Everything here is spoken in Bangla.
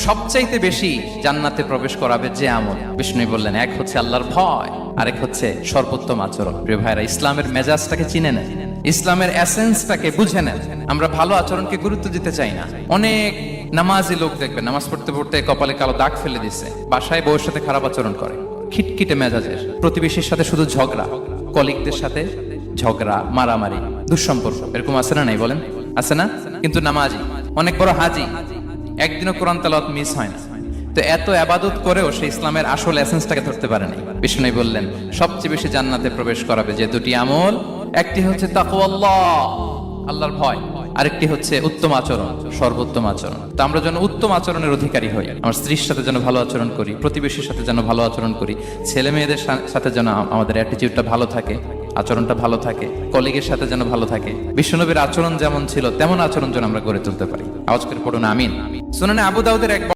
সবচাইতে বেশি জান্নাতে প্রবেশ করাবে যে আমল, বিষ্ণু বললেন, এক হচ্ছে আল্লাহর ভয়, আরেক হচ্ছে সর্বোত্তম আচরণ। প্রিয় ভাইরা, ইসলামের মেজাজটাকে চিনে নেন, ইসলামের এসেন্সটাকে বুঝে নেন। আমরা ভালো আচরণকে গুরুত্ব দিতে চাই না। অনেক নামাজি লোক দেখবেন নামাজ পড়তে পড়তে কপালে কালো দাগ ফেলে দিচ্ছে, বাসায় বউয়ের সাথে খারাপ আচরণ করে, খিটখিটে মেজাজের, প্রতিবেশীর সাথে শুধু ঝগড়া, কলিগদের সাথে ঝগড়া, মারামারি, দুঃসম্পর্ক, এরকম আছে না নাই বলেন? আছে না? কিন্তু নামাজি, অনেক বড় হাজি, একদিনও কোরআন তেলাওয়াত মিস হয় না। তো এত আবাদত করেও সে ইসলামের আসল এসেন্সটাকে ধরতে পারেনি। বিষ্ণু বললেন, সবচেয়ে বেশি জান্নাতে প্রবেশ করাবে যে দুটি আমল, একটি হচ্ছে তাকওয়াল্লাহ, আল্লাহর ভয়, আরেকটি হচ্ছে উত্তম আচরণ, সর্বোত্তম আচরণ। তো আমরা যেন উত্তম আচরণের অধিকারী হই। আমার স্ত্রীর সাথে যেন ভালো আচরণ করি, প্রতিবেশীর সাথে যেন ভালো আচরণ করি, ছেলে মেয়েদের সাথে যেন আমাদের অ্যাটিটিউডটা ভালো থাকে, আচরণটা ভালো থাকে, কলিগের সাথে যেন ভালো থাকে। বিশ্বনবীর আচরণ যেমন ছিল তেমন আচরণ যেন আমরা গড়ে তুলতে পারি। আওয়াজ করে পড়ুন আমিন। সুনানে আবু দাউদের এক